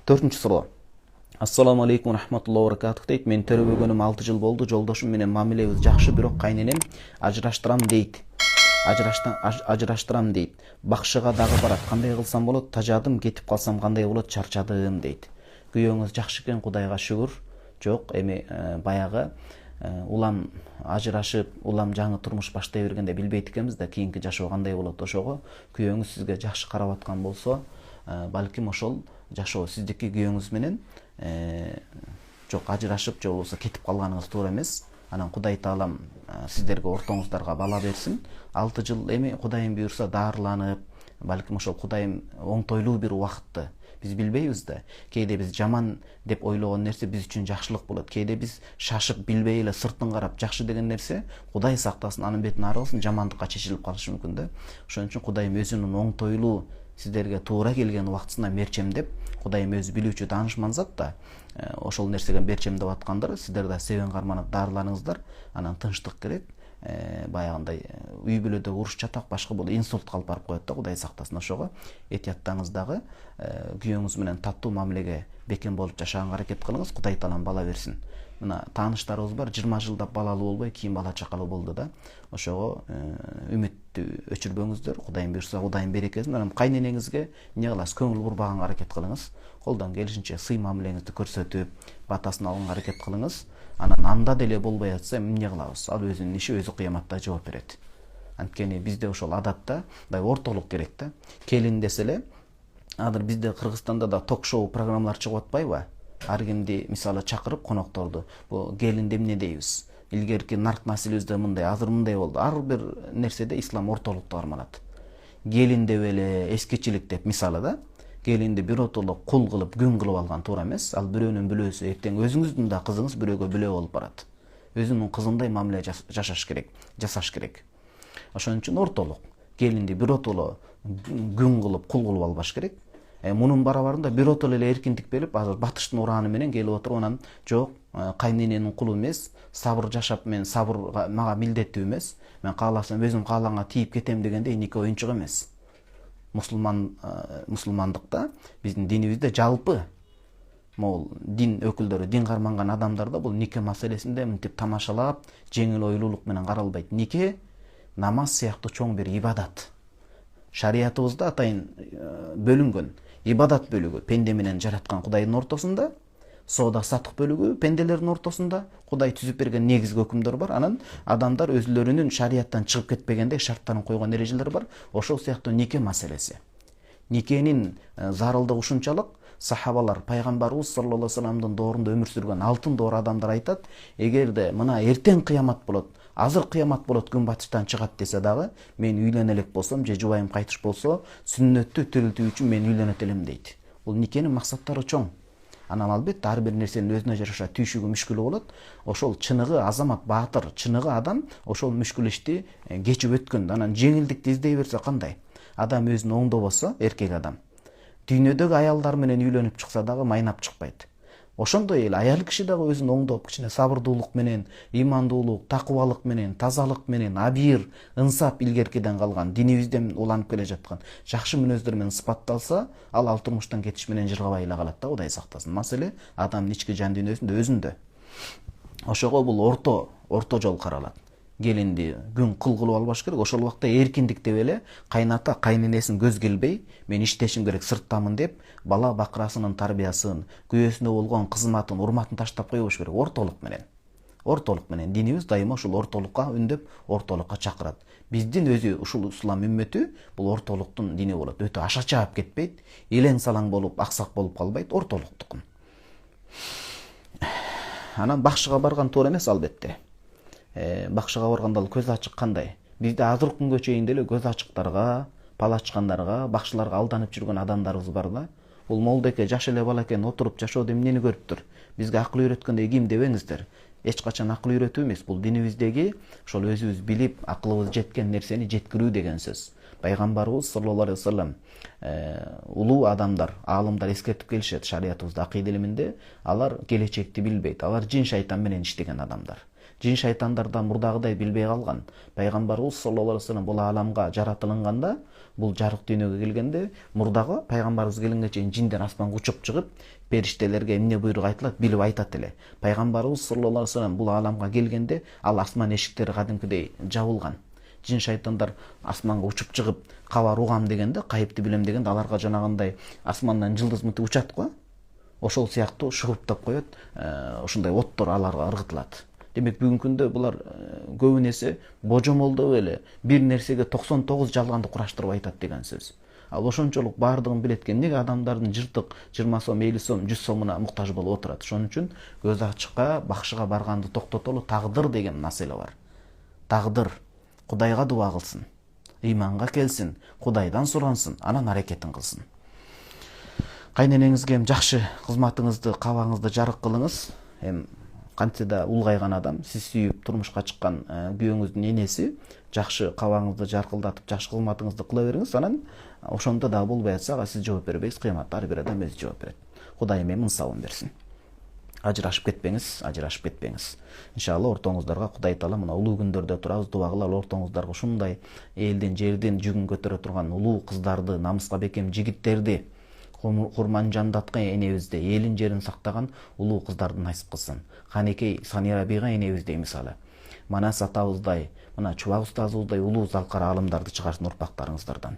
4-cü суроо. Assalamu alaikum rahmatullohi wa barakatuh deyt. Men төрөбөгөнүм 6 жыл болду. Жолдошум менен мамилебиз жакшы, бирок кайненем ажыраштырам дейт. Ажыраштырам дейт. Бакшыга дагы барат. Кандай кылсам болот? Тажадым, кетип калсам кандай болот? Чарчадым дейт. Күйөөңүз жакшы экен, Кудайга шүгүр. Жок, эми баягы улам ажырашып, улам жаңы турмуш баштай бергенде билбейт экенбиз да, кийинки жашоо кандай болот. Ошого күйөөңүз сизге жакшы карап аткан болсо, балким ошол жашоо сиздики күйөөңүз менен жок ажырашып, же болбосо кетип калганыңыз туура эмес. Анан Кудай Таалам сиздерге ортоңуздарга бала берсин. 6 жыл эми Кудайым буйрса дарыланып, балким ошол Кудайым оңтойлуу бир убакытты биз билбейбиз да. Кээде биз жаман деп ойлогон нерсе биз үчүн жакшылык болот. Кээде биз шашып билбей эле сыртын карап жакшы деген нерсе Кудай сактасын, анын бетин ары кылсын, жамандыкка чечилип калышы мүмкүн да. Ошон үчүн Кудайым өзүнүн оңтойлуу сиздерге туура келген убактысына мерчемдеп, Кудайым өзү билүүчү таанышман зат да. Ошол нерсеге мерчемдеп аткандар, сиздер да себен карманып дарыланыңыздар. Анан тынчтык керек. Баягындай үй бүлөдө уруш чатак башка болот, инсультка алып барып коет да, Кудай сактасын. Ошого этияттаңыз дагы күйөөңүз менен таттуу мамилеге бекем болуп жашаганга аракет кылыңыз. Кудай Таалам бала берсин. Мына тааныштарыбыз бар, 20 жылдап балалуу болбой, кийин бала чакалуу болду да. Ошого үмүттү өчүрбөңүздөр. Кудайым буйрса, Кудайым берекесин. Анан кайненеңизге эмне кыласыз? Көңүл бурбаганга аракет кылыңыз. Колдон келишинче сый мамилеңизди көрсөтүп, батасын алганга аракет кылыңыз. Анан анда деле болбой атса эмне кылабыз? Ал өзүнүн иши, өзү кыяматта жооп берет. Анткени бизде ошол адатта мындай ортолук керек да. Келин деселе, азыр бизде Кыргызстанда да ток-шоу программалар чыгып атпайбы? Ар кимди мисалы чакырып конокторду, бул келинде эмне дейбиз? Илгерки нарк маселебизде мындай, азыр мындай болду. Ар бир нерседе ислам ортолукту карманат. Келин деп эле эскичилик деп мисалы да. Келинди биротоло кул кылып, күн кылып алган туура эмес. Ал бирөөнүн бүлөөсү, эртең өзүңүздүн да кызыңыз бирөөгө бүлөө болуп барат. Өзүнүн кызындай мамиле жасаш керек. Ошон үчүн ортолук. Келинди биротоло күн кылып, кул кылып албаш керек. Мунун барабарында биротоло эле эркиндик берип, азыр батыштын урааны менен келип отуруп, анан жок, кайнененин кулу эмес, сабыр жашап, мен сабырга мага милдеттүү эмес. Мен кааласам өзүм каалаганга тийип кетем дегенде нике оюнчук эмес. Мусулмандыкта, биздин динибизде жалпы могул дин өкүлдөрү, дин карманган адамдарда бул нике маселесинде мынтип тамашалап, жеңил ойлуулук менен каралбайт. Нике намаз сыяктуу чоң бир ибадат. Шариятыбызда атайын бөлүнгөн. Ибадат бөлүгү пенде менен жараткан Кудайдын ортосунда, соода сатык бөлүгү пенделердин ортосунда Кудай түзүп берген негизги өкүмдөр бар. Анан адамдар өзлөрүнүн шарияттан чыгып кетпегенде шарттарын койгон эрежелер бар. Ошол сыяктуу нике маселеси. Никенин зарылдыгы ушунчалык, сахабалар пайгамбарыбыз саллаллаху алейхи вассаламдын доорунда өмүр сүргөн алтын доор адамдар айтат, эгерде мына эртең кыямат болот, азыр кыямат болот, күн батыштан чыгат десе дагы, мен үйлөнө элек болсом, же жубайым кайтыш болсо, сүннөттү тирилтүү үчүн мен үйлөнөт элем дейт. Бул никенин максаттары чоң. Анан албетте ар бир нерсенин өзүнө жараша түйшүгү, мүшкүлү болот. Ошол чыныгы азамат, баатыр, чыныгы адам ошол мүшкүл ишти кечип өткөндө, анан жеңилдикти издей берсе кандай? Адам өзүн оңдобосо, эркек адам дүйнөдөгү аялдар менен үйлөнүп чыкса дагы майнап чыкпайт. Ошондой эле аял киши дагы өзүн оңдоп, кичине сабырдуулук менен, имандуулук, такыбалык менен, тазалык менен, абийир, ынсап илгеркиден калган, динибизден уланып келе жаткан жакшы мүнөздөр менен сыпатталса, ал турмуштан кетиш менен жыргабай эле калат да, Кудай сактасын. Маселе адамдын ички жан дүйнөсүндө өзүндө. Ошого бул орто жол каралат. Келинди күн кыл кылып албаш керек. Ошол убакта эркиндик деп эле кайната кайненесин көз келбей, мен иштешим керек, сырттамын деп, бала бакырасынын тарбиясын, күйөөсүнө болгон кызматын, урматын таштап койбош керек. Ортолук менен динибиз дайыма ушул ортолукка үндөп, ортолукка чакырат. Биздин өзү ушул ислам үммөтү бул ортолуктун дини болот. Өтө аша чаап кетпейт, элең салаң болуп, аксак болуп калбайт, ортолуктукун. Анан бакшыга барган туура эмес албетте. Бакшыга барганда көз ачык кандай? Бизде азыр күнгө чейин деле көз ачыктарга, палачкандарга, бакшыларга алданып жүргөн адамдарыбыз бар да. Бул молдеке жаш эле бала экен, отуруп жашоодо эмнени көрүптүр? Бизге акыл үйрөткөндөй ким дебеңиздер. Эч качан акыл үйрөтүү эмес, бул динибиздеги ошол өзүбүз билип, акылыбыз жеткен нерсени жеткирүү деген сөз. Пайгамбарыбыз саллаллаху алейхи вассалам улуу адамдар, аалымдар эскертип келишет шариятыбызда, акыйда илиминде, алар келечекти билбейт. Алар жин шайтан менен иштеген адамдар. Жин шайтандардан мурдагыдай билбей калган. Пайгамбарыбыз саллаллаху алейхи вассалам бул ааламга жаратылганда, бул жарык дүйнөгө келгенде, мурдагы пайгамбарыбыз келгенге чейин жиндер асманга учуп чыгып, периштелерге эмне буйрук айтылат, билип айтат эле. Пайгамбарыбыз саллаллаху алейхи вассалам бул ааламга келгенде, ал асман эшиктери кадимкидей жабылган. Жин шайтандар асманга учуп чыгып, кабар угам дегенде, кайыпты билем дегенде, аларга жанагындай асмандан жылдыз мынтип учат го. Ошол сыяктуу шуруптап коет, ушундай оттор аларга ыргытылат. Демек бүгүнкү күндө булар көбүн эсе божомолдоп эле бир нерсеге 99 жалганды кураштырып айтат деген сөз. Ал ошончолук баардыгын билет экен. Неге адамдардын жыртык 20 сом, 50 сом, 100 сомуна муктаж болуп отурат? Ошон үчүн көз ачыкка, бакшыга барганды токтотолу, тагдыр деген маселе бар. Тагдыр Кудайга дуа кылсын, ыйманга келсин, Кудайдан сурансын, анан аракетин кылсын. Кайненеңизге жакшы кызматыңызды, кабагыңызды жарык кылыңыз. Кантсе да улгайган адам, сиз сүйүп турмушка чыккан күйөөңүздүн энеси, жакшы кабагыңызды жаркылдатып, жакшы кызматыңызды кыла бериңиз, анан ошондо да болбой атса, сиз жооп бербейсиз, кыяматта ар бир адам өзү жооп берет. Кудай эми мынсабын берсин. Ажырашып кетпеңиз. Иншалла ортоңуздарга Кудай таала мына улуу күндөрдө турабыз, дуа кылалы, ортоңуздарга ушундай элдин, жердин жүгүн көтөрө турган улуу кыздарды, намыска бекем жигиттерди, курман жандаткан энебизди, элин жерин сактаган улуу кыздарды насип кылсын. Канекей Санирабига энебиздей мисалы, Манас атабыздай, мына Чубак устазыбыздай улуу залкар аалымдарды чыгарсын урпактарыңыздардан.